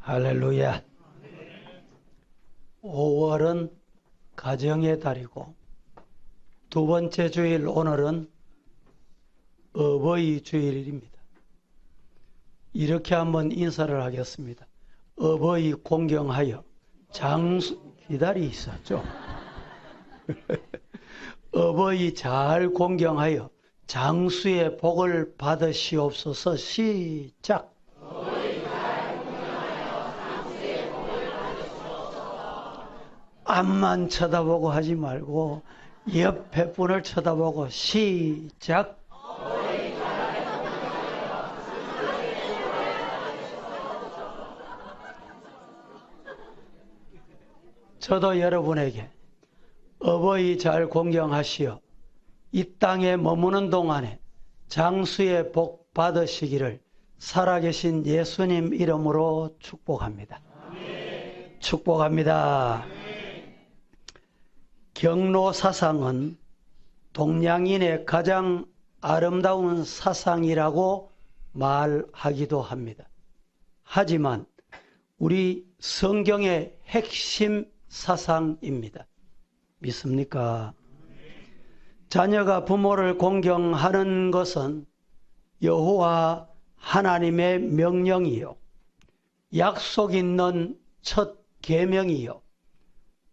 할렐루야. 5월은 가정의 달이고 두 번째 주일 오늘은 어버이 주일입니다. 이렇게 한번 인사를 하겠습니다. 어버이 공경하여 장수 기다리 있었죠. 어버이 잘 공경하여 장수의 복을 받으시옵소서. 시작. 앞만 쳐다보고 하지 말고 옆에 분을 쳐다보고 시작. 저도 여러분에게 어버이 잘 공경하시어 이 땅에 머무는 동안에 장수의 복 받으시기를 살아계신 예수님 이름으로 축복합니다. 아멘. 축복합니다. 아멘. 경로 사상은 동양인의 가장 아름다운 사상이라고 말하기도 합니다. 하지만 우리 성경의 핵심 사상입니다. 믿습니까? 자녀가 부모를 공경하는 것은 여호와 하나님의 명령이요, 약속 있는 첫 계명이요,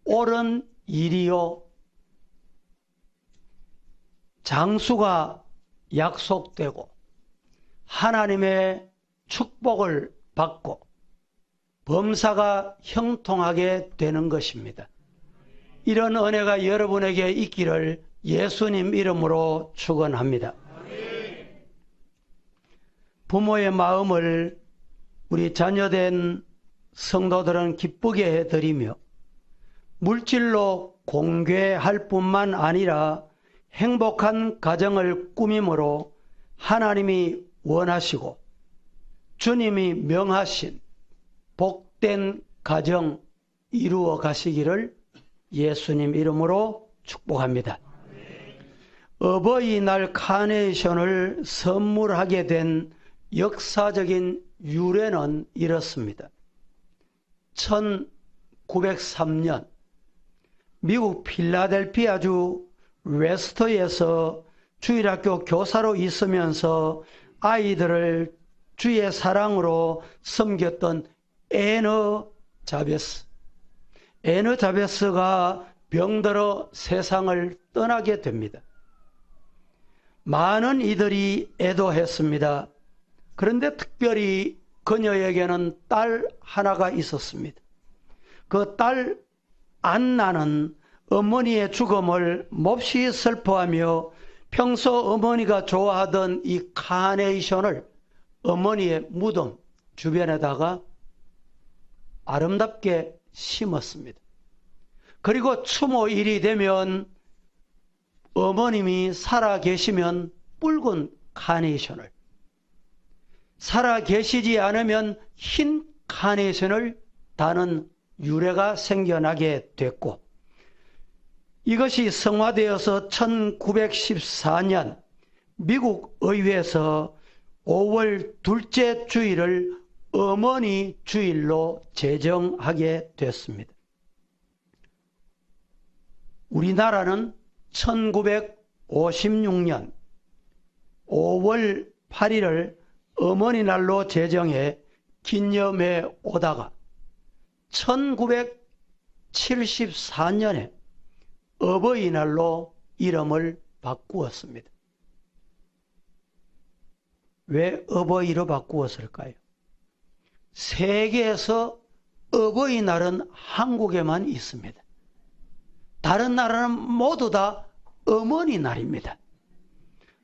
옳은 일이요, 장수가 약속되고 하나님의 축복을 받고 범사가 형통하게 되는 것입니다. 이런 은혜가 여러분에게 있기를 예수님 이름으로 축원합니다. 부모의 마음을 우리 자녀된 성도들은 기쁘게 해드리며 물질로 공개할 뿐만 아니라 행복한 가정을 꾸밈으로 하나님이 원하시고 주님이 명하신 복된 가정 이루어 가시기를 예수님 이름으로 축복합니다. 어버이날 카네이션을 선물하게 된 역사적인 유래는 이렇습니다. 1903년 미국 필라델피아주 웨스터에서 주일학교 교사로 있으면서 아이들을 주의 사랑으로 섬겼던 애너 자베스가 병들어 세상을 떠나게 됩니다. 많은 이들이 애도했습니다. 그런데 특별히 그녀에게는 딸 하나가 있었습니다. 그 딸 안나는 어머니의 죽음을 몹시 슬퍼하며 평소 어머니가 좋아하던 이 카네이션을 어머니의 무덤 주변에다가 아름답게 심었습니다. 그리고 추모일이 되면 어머님이 살아 계시면 붉은 카네이션을, 살아 계시지 않으면 흰 카네이션을 다는 유래가 생겨나게 됐고, 이것이 성화되어서 1914년 미국 의회에서 5월 둘째 주일을 어머니 주일로 제정하게 됐습니다. 우리나라는 1956년 5월 8일을 어머니 날로 제정해 기념해 오다가 1974년에 어버이날로 이름을 바꾸었습니다. 왜 어버이로 바꾸었을까요? 세계에서 어버이날은 한국에만 있습니다. 다른 나라는 모두 다 어머니 날입니다.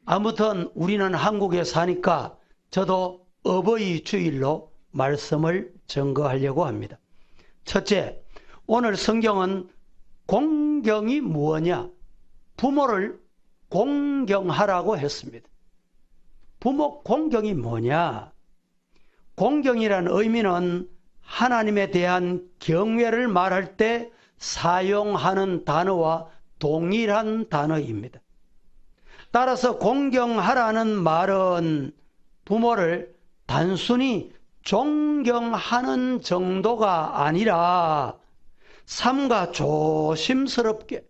아무튼 우리는 한국에 사니까 저도 어버이 주일로 말씀을 전거하려고 합니다. 첫째, 오늘 성경은 공경이 무엇냐? 부모를 공경하라고 했습니다. 부모 공경이 뭐냐? 공경이라는 의미는 하나님에 대한 경외를 말할 때 사용하는 단어와 동일한 단어입니다. 따라서 공경하라는 말은 부모를 단순히 존경하는 정도가 아니라 삼가 조심스럽게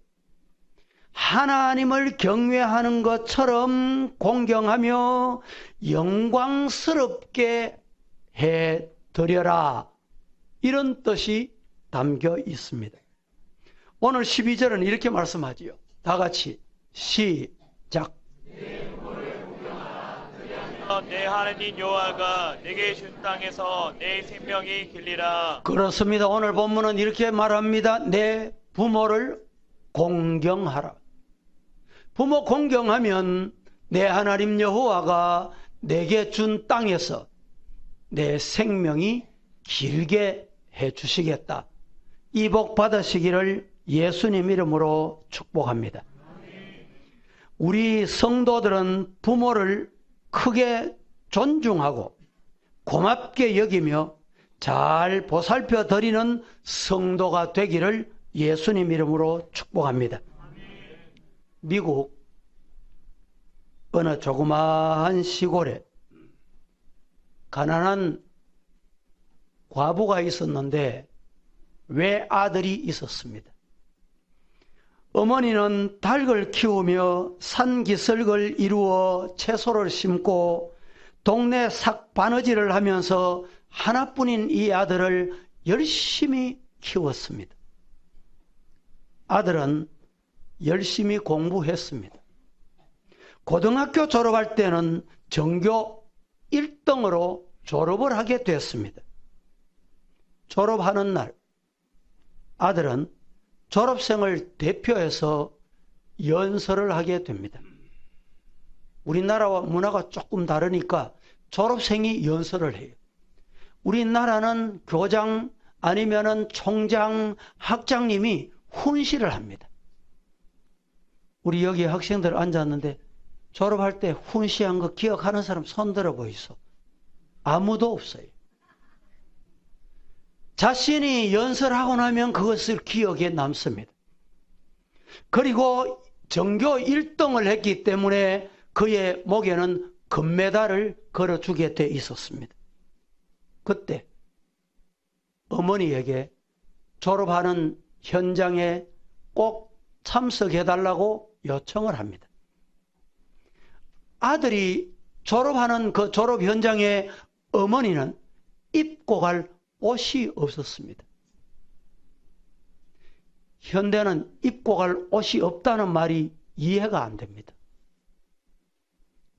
하나님을 경외하는 것처럼 공경하며 영광스럽게 해드려라. 이런 뜻이 담겨 있습니다. 오늘 12절은 이렇게 말씀하지요. 다 같이 시작. 내 하나님 여호와가 내게 준 땅에서 내 생명이 길리라. 그렇습니다. 오늘 본문은 이렇게 말합니다. 내 부모를 공경하라. 부모 공경하면 내 하나님 여호와가 내게 준 땅에서 내 생명이 길게 해주시겠다. 이 복 받으시기를 예수님 이름으로 축복합니다. 우리 성도들은 부모를 크게 존중하고 고맙게 여기며 잘 보살펴 드리는 성도가 되기를 예수님 이름으로 축복합니다. 미국 어느 조그마한 시골에 가난한 과부가 있었는데 외아들이 있었습니다. 어머니는 닭을 키우며 산기슭을 이루어 채소를 심고 동네 삭바느질을 하면서 하나뿐인 이 아들을 열심히 키웠습니다. 아들은 열심히 공부했습니다. 고등학교 졸업할 때는 전교 1등으로 졸업을 하게 됐습니다. 졸업하는 날 아들은 졸업생을 대표해서 연설을 하게 됩니다. 우리나라와 문화가 조금 다르니까 졸업생이 연설을 해요. 우리나라는 교장 아니면은 총장, 학장님이 훈시를 합니다. 우리 여기 학생들 앉았는데 졸업할 때 훈시한 거 기억하는 사람 손 들어 보이소. 아무도 없어요. 자신이 연설하고 나면 그것을 기억에 남습니다. 그리고 전교 1등을 했기 때문에 그의 목에는 금메달을 걸어주게 돼 있었습니다. 그때 어머니에게 졸업하는 현장에 꼭 참석해달라고 요청을 합니다. 아들이 졸업하는 그 졸업 현장에 어머니는 입고 갈 옷이 없었습니다. 현대는 입고 갈 옷이 없다는 말이 이해가 안 됩니다.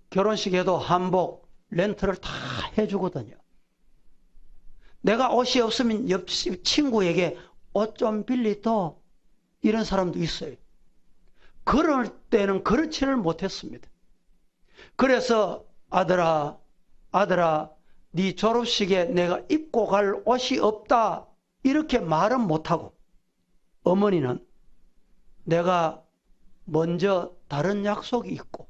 결혼식에도 한복, 렌트를 다 해주거든요. 내가 옷이 없으면 옆집 친구에게 옷 좀 빌리도 이런 사람도 있어요. 그럴 때는 그렇지를 못했습니다. 그래서 아들아 네 졸업식에 내가 입고 갈 옷이 없다 이렇게 말은 못하고 어머니는 내가 먼저 다른 약속이 있고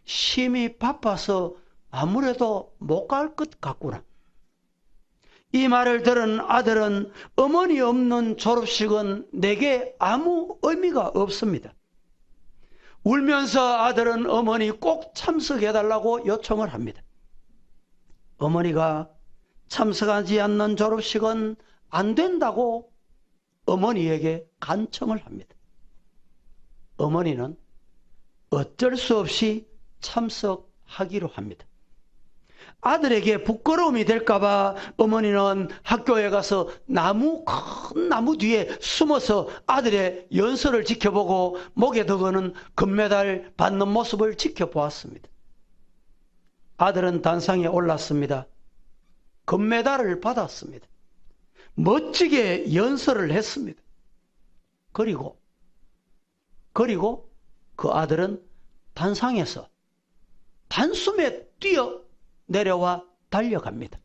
심히 바빠서 아무래도 못 갈 것 같구나. 이 말을 들은 아들은 어머니 없는 졸업식은 내게 아무 의미가 없습니다. 울면서 아들은 어머니 꼭 참석해달라고 요청을 합니다. 어머니가 참석하지 않는 졸업식은 안 된다고 어머니에게 간청을 합니다. 어머니는 어쩔 수 없이 참석하기로 합니다. 아들에게 부끄러움이 될까봐 어머니는 학교에 가서 큰 나무 뒤에 숨어서 아들의 연설을 지켜보고 목에 더거는 금메달 받는 모습을 지켜보았습니다. 아들은 단상에 올랐습니다. 금메달을 받았습니다. 멋지게 연설을 했습니다. 그리고 그 아들은 단상에서 단숨에 뛰어 내려와 달려갑니다.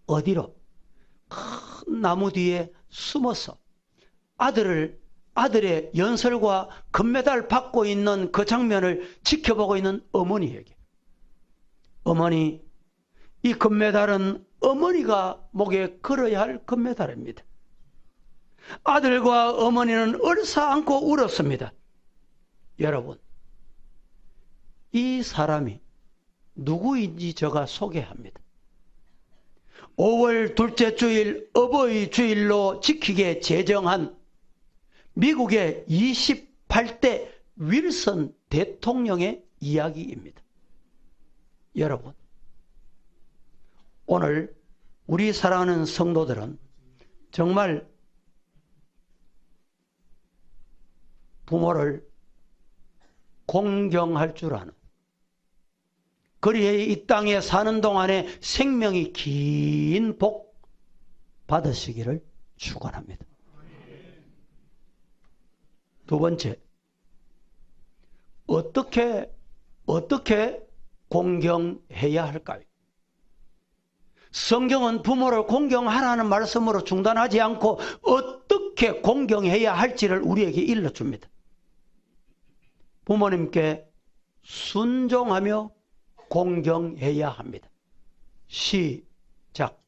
어디로? 큰 나무 뒤에 숨어서 아들의 연설과 금메달 받고 있는 그 장면을 지켜보고 있는 어머니에게 어머니, 이 금메달은 어머니가 목에 걸어야 할 금메달입니다. 아들과 어머니는 얼싸안고 울었습니다. 여러분, 이 사람이 누구인지 제가 소개합니다. 5월 둘째 주일 어버이 주일로 지키게 제정한 미국의 28대 윌슨 대통령의 이야기입니다. 여러분, 오늘 우리 사랑하는 성도들은 정말 부모를 공경할 줄 아는, 그리해 이 땅에 사는 동안에 생명이 긴 복 받으시기를 축원합니다. 두 번째, 어떻게 공경해야 할까요? 성경은 부모를 공경하라는 말씀으로 중단하지 않고 어떻게 공경해야 할지를 우리에게 일러줍니다. 부모님께 순종하며 공경해야 합니다. 시작.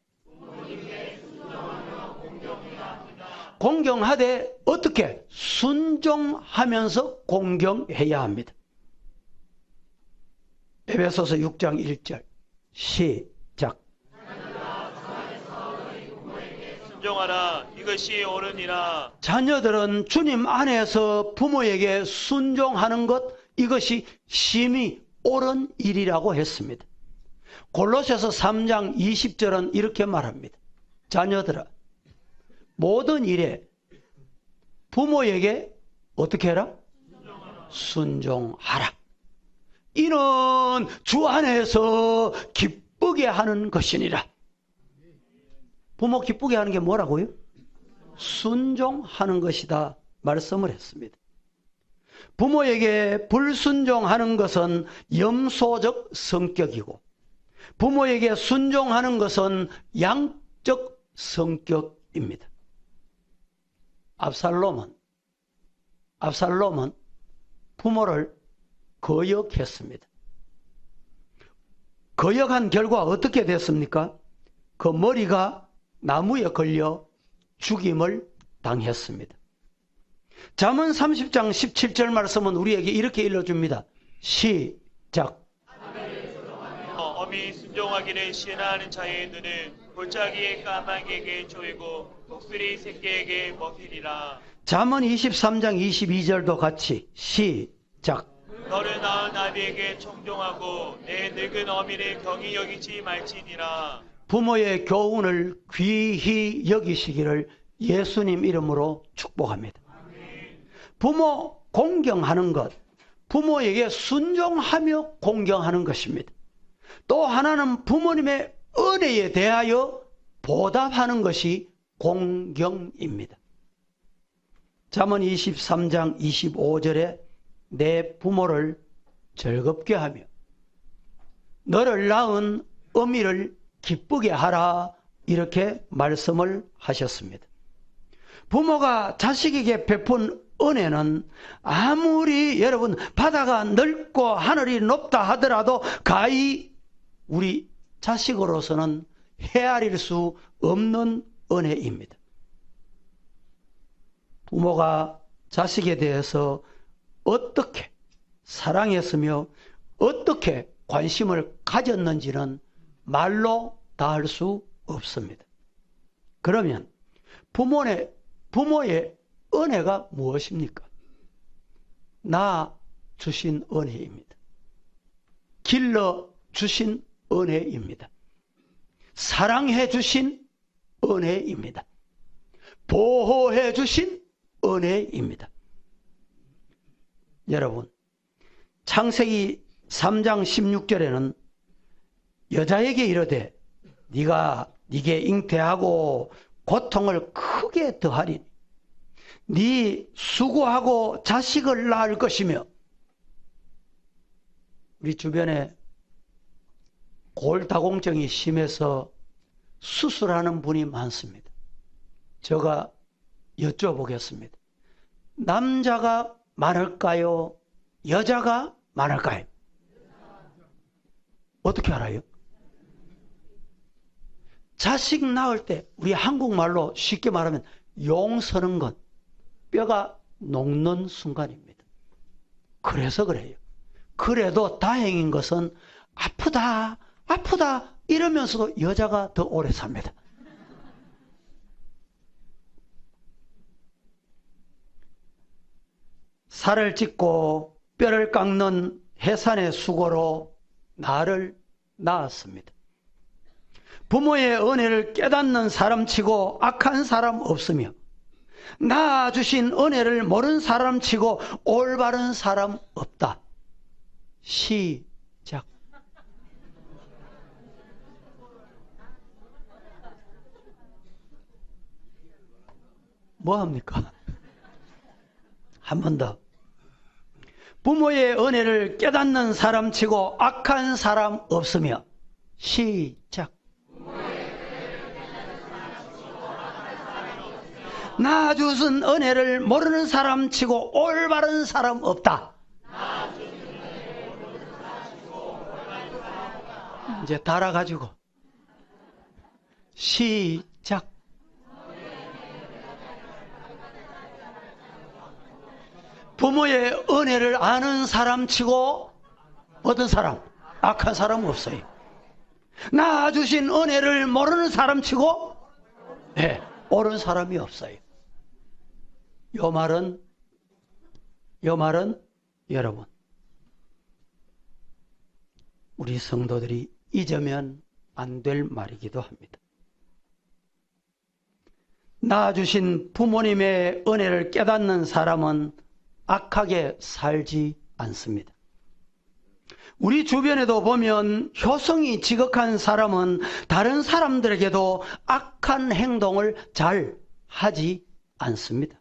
공경하되 어떻게? 순종하면서 공경해야 합니다. 에베소서 6장 1절 시작. 순종하라. 이것이 옳으니라. 자녀들은 주님 안에서 부모에게 순종하는 것, 이것이 심히 옳은 일이라고 했습니다. 골로새서 3장 20절은 이렇게 말합니다. 자녀들아, 모든 일에 부모에게 어떻게 해라? 순종하라. 이는 주 안에서 기쁘게 하는 것이니라. 부모 기쁘게 하는 게 뭐라고요? 순종하는 것이다 말씀을 했습니다. 부모에게 불순종하는 것은 염소적 성격이고, 부모에게 순종하는 것은 양적 성격입니다. 압살롬은 부모를 거역했습니다. 거역한 결과 어떻게 됐습니까? 그 머리가 나무에 걸려 죽임을 당했습니다. 잠언 30장 17절 말씀은 우리에게 이렇게 일러줍니다. 시작. 어미 순종하기를 시인하는 자의 눈은 골짜기의 까마귀에게 조이고 독수리 새끼에게 먹히리라. 잠언 23장 22절도 같이 시작. 너를 낳은 아비에게 청종하고 내 늙은 어미를 경히 여기지 말지니라. 부모의 교훈을 귀히 여기시기를 예수님 이름으로 축복합니다. 부모 공경하는 것, 부모에게 순종하며 공경하는 것입니다. 또 하나는 부모님의 은혜에 대하여 보답하는 것이 공경입니다. 잠언 23장 25절에 내 부모를 즐겁게 하며 너를 낳은 어미를 기쁘게 하라, 이렇게 말씀을 하셨습니다. 부모가 자식에게 베푼 은혜는 아무리 여러분 바다가 넓고 하늘이 높다 하더라도 가히 우리 자식으로서는 헤아릴 수 없는 은혜입니다. 부모가 자식에 대해서 어떻게 사랑했으며 어떻게 관심을 가졌는지는 말로 다 할 수 없습니다. 그러면 부모의 은혜가 무엇입니까? 나 주신 은혜입니다. 길러 주신 은혜입니다. 사랑해 주신 은혜입니다. 보호해 주신 은혜입니다. 여러분, 창세기 3장 16절에는 여자에게 이르되 네게 잉태하고 고통을 크게 더하리니 네 수고하고 자식을 낳을 것이며, 우리 주변에 골다공증이 심해서 수술하는 분이 많습니다. 제가 여쭤보겠습니다. 남자가 많을까요? 여자가 많을까요? 어떻게 알아요? 자식 낳을 때 우리 한국말로 쉽게 말하면 용 서는 건 뼈가 녹는 순간입니다. 그래서 그래요. 그래도 다행인 것은 아프다 이러면서도 여자가 더 오래 삽니다. 살을 찢고 뼈를 깎는 해산의 수고로 나를 낳았습니다. 부모의 은혜를 깨닫는 사람치고 악한 사람 없으며 낳아주신 은혜를 모르는 사람치고 올바른 사람 없다. 시작. 뭐합니까? 한 번 더. 부모의 은혜를 깨닫는 사람치고 악한 사람 없으며 시작. 낳아주신 은혜를 모르는 사람치고 올바른 사람 없다. 이제 달아가지고 시작. 부모의 은혜를 아는 사람치고 어떤 사람? 악한 사람 없어요. 낳아주신 은혜를 모르는 사람치고 옳은 사람이 없어요. 요 말은 여러분, 우리 성도들이 잊으면 안 될 말이기도 합니다. 낳아주신 부모님의 은혜를 깨닫는 사람은 악하게 살지 않습니다. 우리 주변에도 보면 효성이 지극한 사람은 다른 사람들에게도 악한 행동을 잘 하지 않습니다.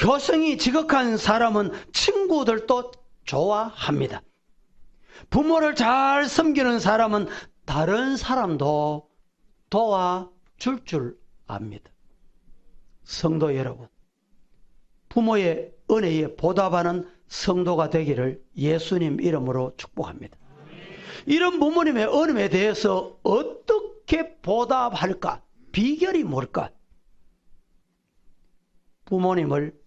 효성이 지극한 사람은 친구들도 좋아합니다. 부모를 잘 섬기는 사람은 다른 사람도 도와줄 줄 압니다. 성도 여러분, 부모의 은혜에 보답하는 성도가 되기를 예수님 이름으로 축복합니다. 이런 부모님의 은혜에 대해서 어떻게 보답할까? 비결이 뭘까? 부모님을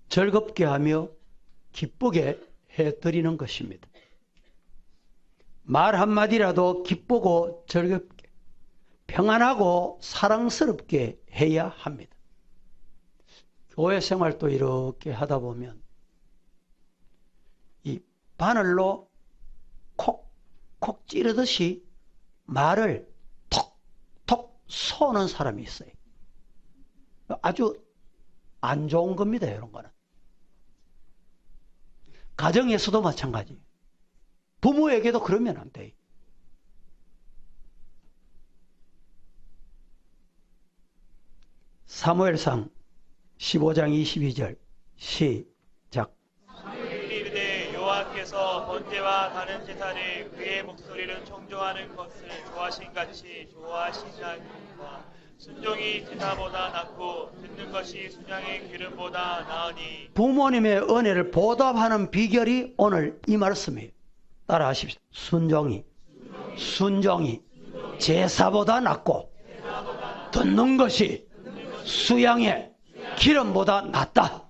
즐겁게 하며 기쁘게 해드리는 것입니다. 말 한마디라도 기쁘고 즐겁게, 평안하고 사랑스럽게 해야 합니다. 교회 생활도 이렇게 하다 보면 이 바늘로 콕콕 찌르듯이 말을 톡톡 쏘는 사람이 있어요. 아주 안 좋은 겁니다. 이런 거는. 가정에서도 마찬가지. 부모에게도 그러면 안 돼요. 사무엘상 15장 22절 시작. 사무엘이 이르되 여호와께서 번제와 다른 제사를 그의 목소리를 청종하는 것을 좋아하신 같이 좋아하시나이까. 순종이 제사보다 낫고 듣는 것이 순양의 기름보다 나으니. 부모님의 은혜를 보답하는 비결이 오늘 이 말씀이에요. 따라 하십시오. 순종이 제사보다 낫고 듣는 것이 수양의 기름보다 낫다.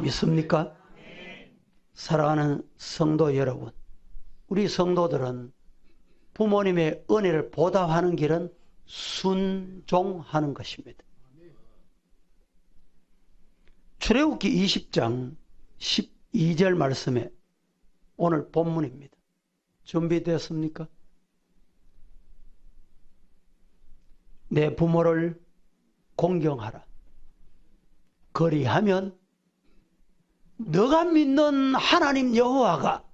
믿습니까? 사랑하는 성도 여러분, 우리 성도들은 부모님의 은혜를 보답하는 길은 순종하는 것입니다. 출애굽기 20장 12절 말씀에 오늘 본문입니다. 준비되었습니까? 내 부모를 공경하라. 그리하면 너가 믿는 하나님 여호와가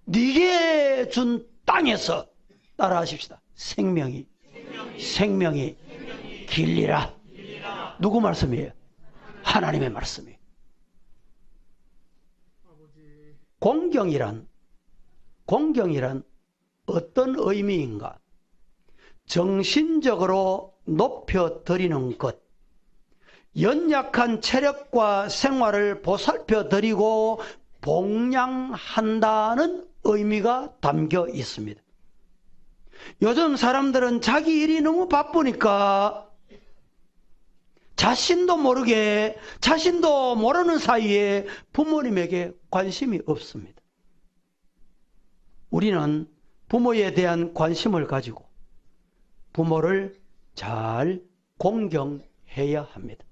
네게 준 땅에서 따라하십시다. 생명이 길리라. 누구 말씀이에요? 하나님의 말씀이에요. 공경이란 어떤 의미인가? 정신적으로 높여드리는 것, 연약한 체력과 생활을 보살펴드리고 봉양한다는 의미가 담겨 있습니다. 요즘 사람들은 자기 일이 너무 바쁘니까 자신도 모르는 사이에 부모님에게 관심이 없습니다. 우리는 부모에 대한 관심을 가지고 부모를 잘 공경해야 합니다.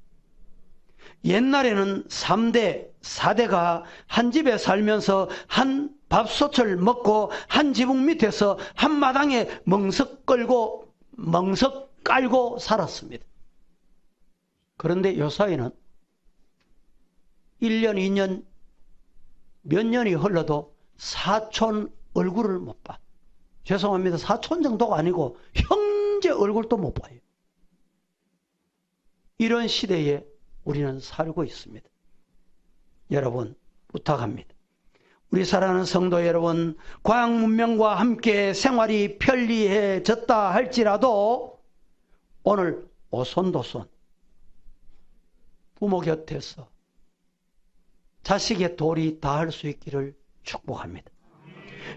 옛날에는 3대, 4대가 한 집에 살면서 한 밥솥을 먹고 한 지붕 밑에서 한 마당에 멍석 깔고 살았습니다. 그런데 요사이는 1년, 2년, 몇 년이 흘러도 사촌 얼굴을 못 봐. 죄송합니다. 사촌 정도가 아니고 형제 얼굴도 못 봐요. 이런 시대에 우리는 살고 있습니다. 여러분, 부탁합니다. 우리 사랑하는 성도 여러분, 과학 문명과 함께 생활이 편리해졌다 할지라도 오늘 오손도손 부모 곁에서 자식의 도리 다할 수 있기를 축복합니다.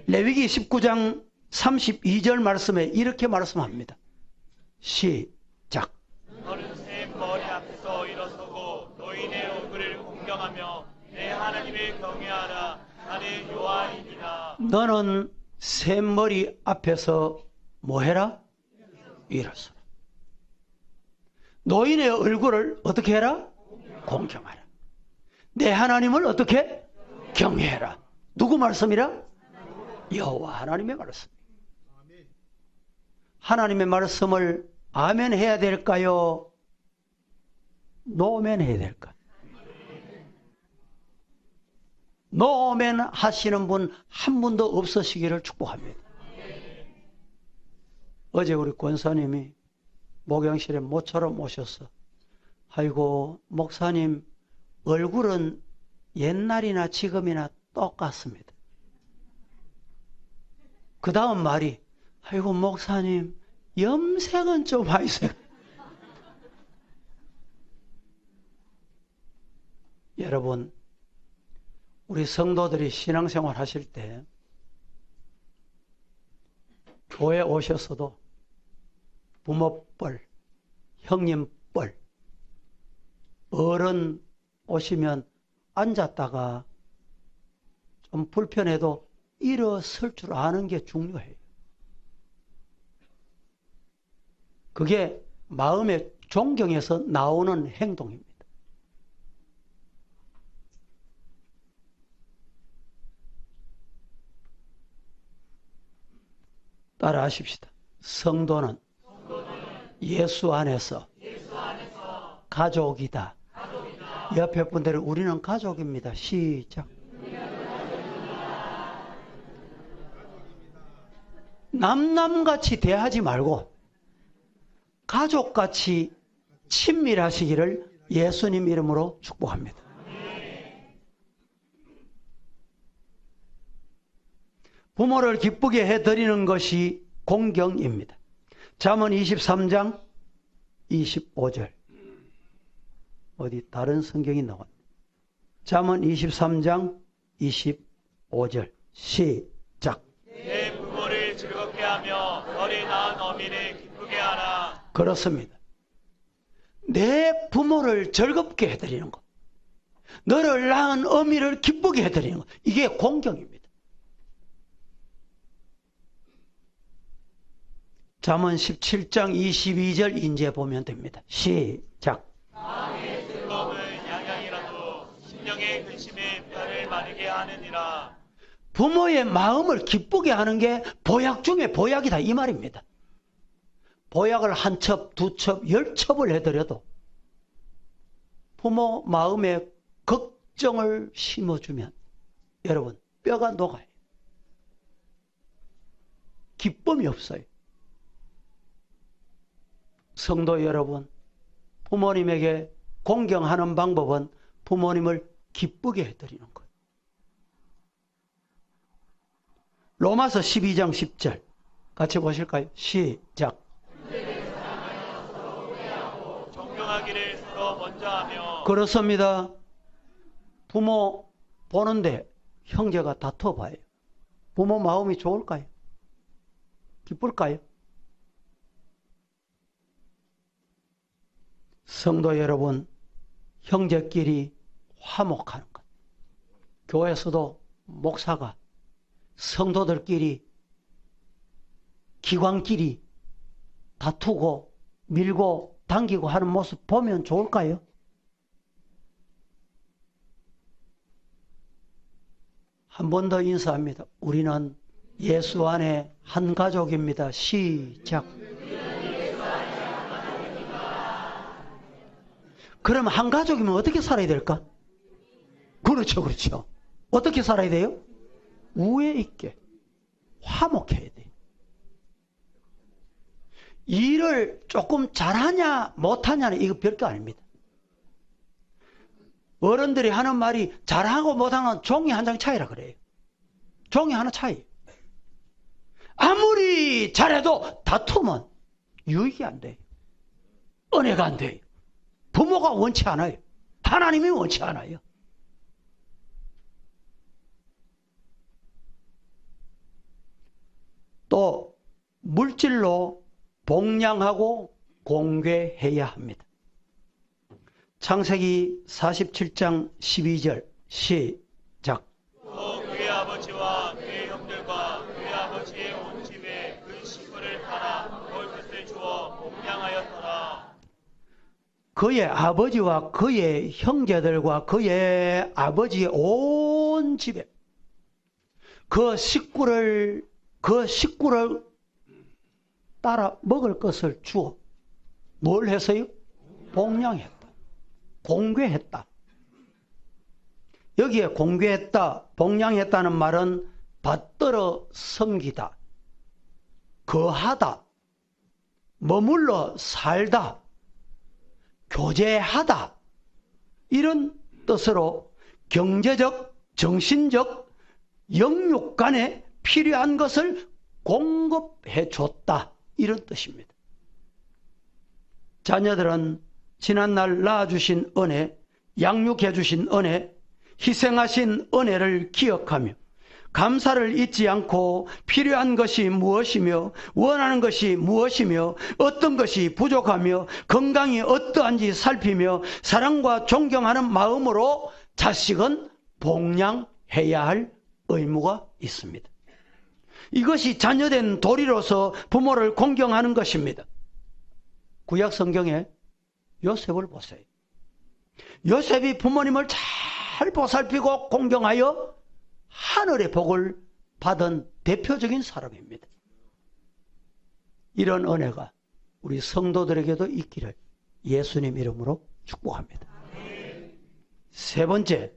레위기 19장 32절 말씀에 이렇게 말씀합니다. 시작. 너는 샘 머리 앞에서 일어서고 노인의 얼굴을 공경하며 내 하나님을 경외하라. 나는 여호와이니라. 너는 샘머리 앞에서 뭐 해라? 일어서라. 노인의 얼굴을 어떻게 해라? 공경하라. 내 하나님을 어떻게? 경외해라. 누구 말씀이라? 여호와 하나님의 말씀. 하나님의 말씀을 아멘 해야 될까요? 노멘 해야 될까요? 노멘 하시는 분 한 분도 없으시기를 축복합니다. 어제 우리 권사님이 목욕실에 모처럼 오셔서 아이고 목사님 얼굴은 옛날이나 지금이나 똑같습니다. 그 다음 말이 아이고 목사님 염색은 좀 하세요. 여러분 우리 성도들이 신앙생활 하실 때 교회 오셨어도 부모뻘, 형님뻘, 어른 오시면 앉았다가 좀 불편해도 일어설 줄 아는 게 중요해요. 그게 마음의 존경에서 나오는 행동입니다. 따라 하십시다. 성도는 예수 안에서 가족이다. 옆에 분들은 우리는 가족입니다. 시작. 남남같이 대하지 말고 가족같이 친밀하시기를 예수님 이름으로 축복합니다. 부모를 기쁘게 해드리는 것이 공경입니다. 잠언 23장 25절. 어디 다른 성경이 나왔네. 잠언 23장 25절. 시작. 내 부모를 즐겁게 하며 너를 낳은 어미를 기쁘게 하라. 그렇습니다. 내 부모를 즐겁게 해드리는 것. 너를 낳은 어미를 기쁘게 해드리는 것. 이게 공경입니다. 잠언 17장 22절 인제 보면 됩니다. 시작. 마음의 즐거움은 양양이라도 심령의 근심에 뼈를 마르게 하느니라. 부모의 마음을 기쁘게 하는 게 보약 중에 보약이다 이 말입니다. 보약을 한 첩, 두 첩, 10첩을 해드려도 부모 마음에 걱정을 심어주면 여러분 뼈가 녹아요. 기쁨이 없어요. 성도 여러분, 부모님에게 공경하는 방법은 부모님을 기쁘게 해드리는 거예요. 로마서 12장 10절 같이 보실까요? 시작. 존경하기를 서로 먼저 하며. 그렇습니다. 부모 보는데 형제가 다퉈봐요. 부모 마음이 좋을까요? 기쁠까요? 성도 여러분, 형제끼리 화목하는 것. 교회에서도 목사가 성도들끼리 기관끼리 다투고 밀고 당기고 하는 모습 보면 좋을까요? 한 번 더 인사합니다. 우리는 예수 안에 한 가족입니다. 시작. 그럼 한 가족이면 어떻게 살아야 될까? 그렇죠, 그렇죠. 어떻게 살아야 돼요? 우애 있게 화목해야 돼요. 일을 조금 잘하냐 못하냐는 이거 별거 아닙니다. 어른들이 하는 말이 잘하고 못하는 종이 한 장 차이라 그래요. 종이 하나 차이. 아무리 잘해도 다투면 유익이 안 돼요. 은혜가 안 돼요. 부모가 원치 않아요. 하나님이 원치 않아요. 또 물질로 복량하고 공개해야 합니다. 창세기 47장 12절 시작. 또 그의 아버지와 그의 형들과 그의 아버지의 온 집에 그 식구를 팔아 먹을 것을 주어 복량하였더라. 그의 아버지와 그의 형제들과 그의 아버지의 온 집에 그 식구를 따라 먹을 것을 주어 뭘 했어요? 복량했다. 공개했다. 여기에 공개했다, 복량했다는 말은 받들어 섬기다, 거하다, 머물러 살다, 교제하다 이런 뜻으로 경제적, 정신적, 영육 간에 필요한 것을 공급해 줬다 이런 뜻입니다. 자녀들은 지난날 낳아주신 은혜, 양육해 주신 은혜, 희생하신 은혜를 기억하며 감사를 잊지 않고 필요한 것이 무엇이며 원하는 것이 무엇이며 어떤 것이 부족하며 건강이 어떠한지 살피며 사랑과 존경하는 마음으로 자식은 복량해야 할 의무가 있습니다. 이것이 자녀된 도리로서 부모를 공경하는 것입니다. 구약 성경에 요셉을 보세요. 요셉이 부모님을 잘 보살피고 공경하여 하늘의 복을 받은 대표적인 사람입니다. 이런 은혜가 우리 성도들에게도 있기를 예수님 이름으로 축복합니다. 세 번째,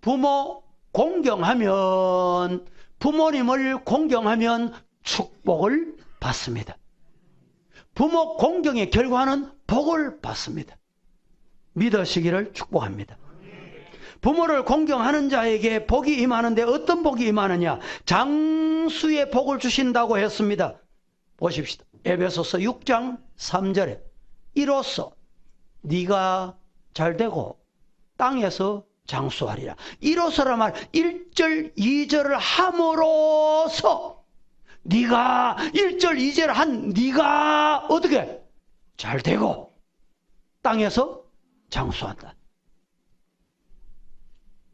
부모 공경하면, 부모님을 공경하면 축복을 받습니다. 부모 공경의 결과는 복을 받습니다. 믿으시기를 축복합니다. 부모를 공경하는 자에게 복이 임하는데 어떤 복이 임하느냐? 장수의 복을 주신다고 했습니다. 보십시다. 에베소서 6장 3절에 이로써 네가 잘되고 땅에서 장수하리라. 이로써라 말 1절 2절을 함으로써 네가 1절 2절 한 네가 어떻게 잘되고 땅에서 장수한다.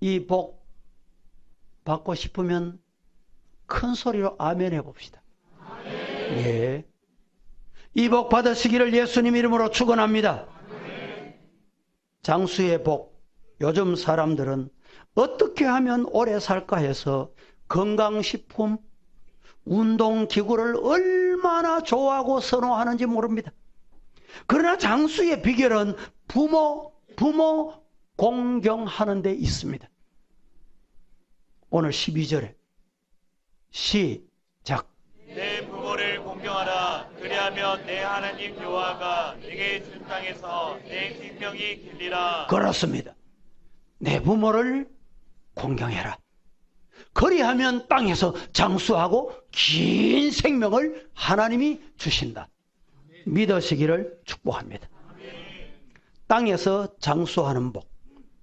이 복 받고 싶으면 큰 소리로 아멘 해봅시다. 예. 이 복 받으시기를 예수님 이름으로 축원합니다. 장수의 복. 요즘 사람들은 어떻게 하면 오래 살까 해서 건강식품, 운동기구를 얼마나 좋아하고 선호하는지 모릅니다. 그러나 장수의 비결은 부모 공경하는 데 있습니다. 오늘 12절에 시작. 내 부모를 공경하라. 그리하면 내 하나님 여호와가 내게 준 땅에서 내 생명이 길리라. 그렇습니다. 내 부모를 공경해라. 그리하면 땅에서 장수하고 긴 생명을 하나님이 주신다. 믿으시기를 축복합니다. 땅에서 장수하는 복,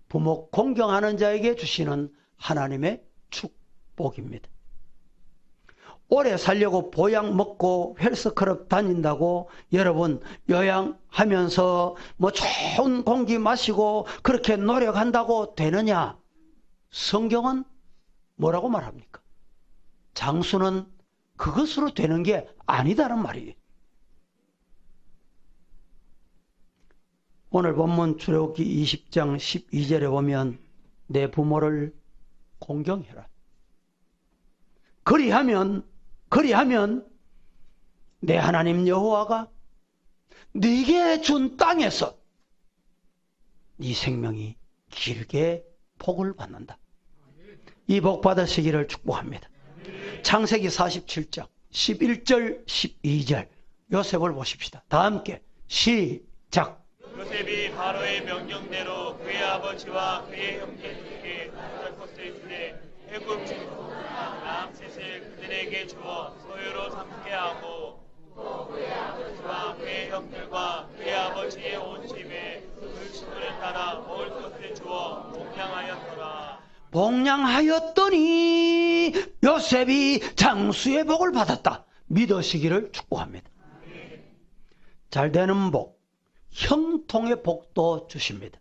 부모 공경하는 자에게 주시는 하나님의 축복입니다. 오래 살려고 보약 먹고 헬스클럽 다닌다고 여러분 요양하면서 뭐 좋은 공기 마시고 그렇게 노력한다고 되느냐? 성경은 뭐라고 말합니까? 장수는 그것으로 되는 게 아니다는 말이에요. 오늘 본문 출애굽기 20장 12절에 보면 내 부모를 공경해라. 그리하면 내 하나님 여호와가 네게 준 땅에서 네 생명이 길게 복을 받는다. 이 복 받으시기를 축복합니다. 창세기 47장 11절 12절 요셉을 보십시다. 다 함께 시작. 요셉이 바로의 명령대로 그의 아버지와 그의 형제들에게 할 것을 주되 애굽 주소 람셋을 그들에게 주어 소유로 삼게 하고 또 그의 아버지와 그의 형들과 그의 아버지의 온 집에 그 식구를 따라 먹을 것을 주어 복양하였더라. 복양하였더니 요셉이 장수의 복을 받았다. 믿으시기를 축복합니다. 잘 되는 복, 형통의 복도 주십니다.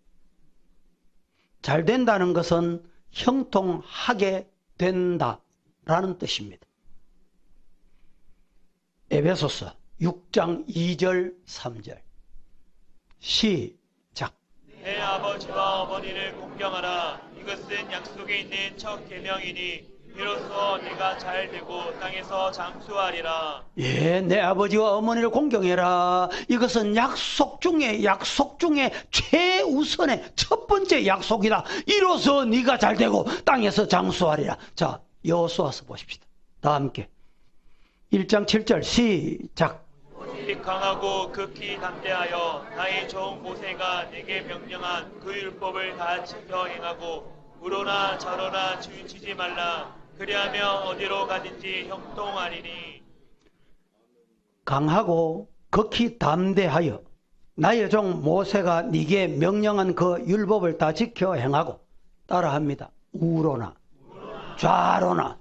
잘 된다는 것은 형통하게 된다라는 뜻입니다. 에베소서 6장 2절 3절 시작. 내 아버지와 어머니를 공경하라. 이것은 약속에 있는 첫 계명이니 이로써 네가 잘 되고 땅에서 장수하리라. 예, 내 아버지와 어머니를 공경해라. 이것은 약속 중에 최우선의 첫 번째 약속이다. 이로써 네가 잘 되고 땅에서 장수하리라. 자, 여호수아서 보십시다. 다 함께 1장 7절 시작. 오직 강하고 극히 담대하여 나의 종 모세가 내게 명령한 그 율법을 다 지켜 행하고 우로나 좌로나 치우치지 말라. 그리하면 어디로 가든지 형통하리니. 강하고 극히 담대하여 나의 종 모세가 네게 명령한 그 율법을 다 지켜 행하고 따라합니다. 우로나 좌로나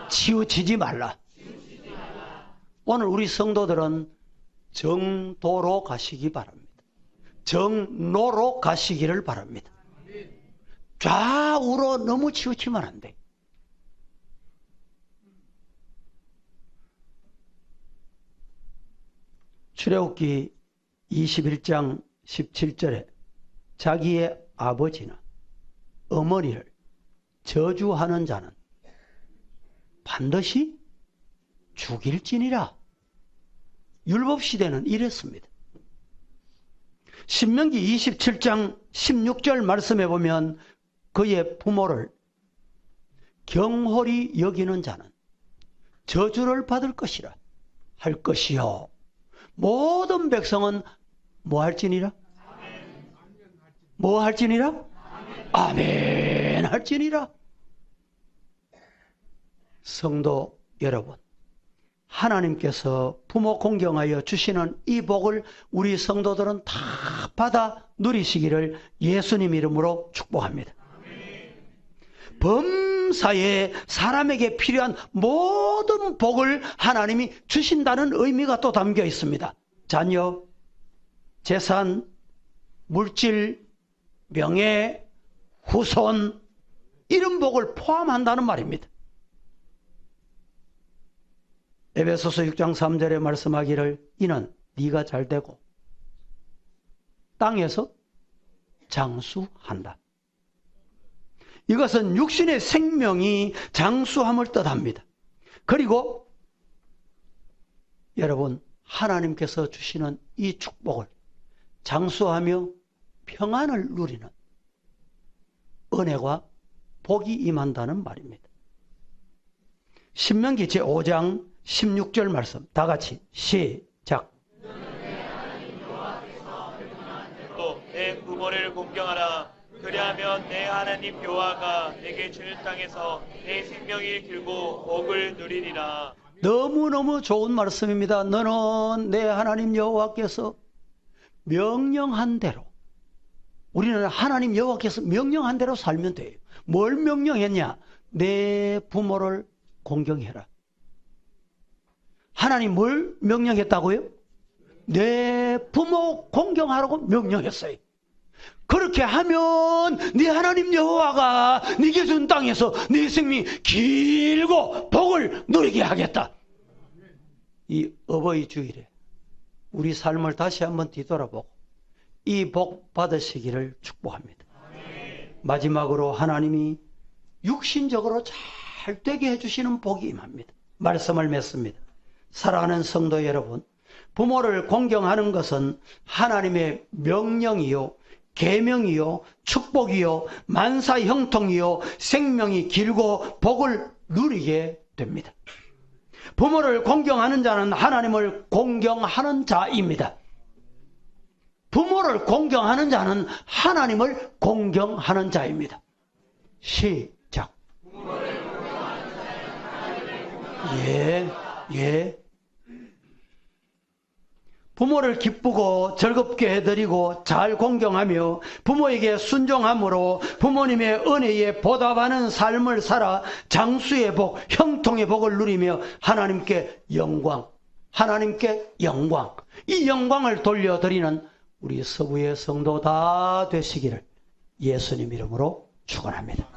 치우치지 말라. 오늘 우리 성도들은 정도로 가시기 바랍니다. 정로로 가시기를 바랍니다. 좌우로 너무 치우치면 안 돼. 출애굽기 21장 17절에 자기의 아버지나 어머니를 저주하는 자는 반드시 죽일지니라. 율법시대는 이랬습니다. 신명기 27장 16절 말씀해 보면 그의 부모를 경홀히 여기는 자는 저주를 받을 것이라 할 것이요. 모든 백성은 뭐 할지니라? 뭐 할지니라? 아멘 할지니라. 성도 여러분, 하나님께서 부모 공경하여 주시는 이 복을 우리 성도들은 다 받아 누리시기를 예수님 이름으로 축복합니다. 범사에 사람에게 필요한 모든 복을 하나님이 주신다는 의미가 또 담겨 있습니다. 자녀, 재산, 물질, 명예, 후손, 이런 복을 포함한다는 말입니다. 에베소서 6장 3절에 말씀하기를 이는 네가 잘되고 땅에서 장수한다. 이것은 육신의 생명이 장수함을 뜻합니다. 그리고 여러분, 하나님께서 주시는 이 축복을 장수하며 평안을 누리는 은혜와 복이 임한다는 말입니다. 신명기 제5장 16절 말씀 다 같이 시작. 또 내 부모를 공경하라. 그리하면 내 하나님 여호와가 내게 줄 땅에서 내 생명이 길고 복을 누리리라. 너무너무 좋은 말씀입니다. 너는 내 하나님 여호와께서 명령한 대로, 우리는 하나님 여호와께서 명령한 대로 살면 돼요. 뭘 명령했냐? 내 부모를 공경해라. 하나님 뭘 명령했다고요? 내 부모 공경하라고 명령했어요. 그렇게 하면 네 하나님 여호와가 네게 준 땅에서 네 생명이 길고 복을 누리게 하겠다. 이 어버이 주일에 우리 삶을 다시 한번 뒤돌아보고 이 복 받으시기를 축복합니다. 마지막으로 하나님이 육신적으로 잘 되게 해주시는 복이 임합니다. 말씀을 맺습니다. 사랑하는 성도 여러분, 부모를 공경하는 것은 하나님의 명령이요, 계명이요, 축복이요, 만사형통이요, 생명이 길고 복을 누리게 됩니다. 부모를 공경하는 자는 하나님을 공경하는 자입니다. 부모를 공경하는 자는 하나님을 공경하는 자입니다. 시작. 예. 부모를 기쁘고 즐겁게 해드리고 잘 공경하며 부모에게 순종함으로 부모님의 은혜에 보답하는 삶을 살아 장수의 복, 형통의 복을 누리며 하나님께 영광, 이 영광을 돌려드리는 우리 서구의 성도 다 되시기를 예수님 이름으로 축원합니다.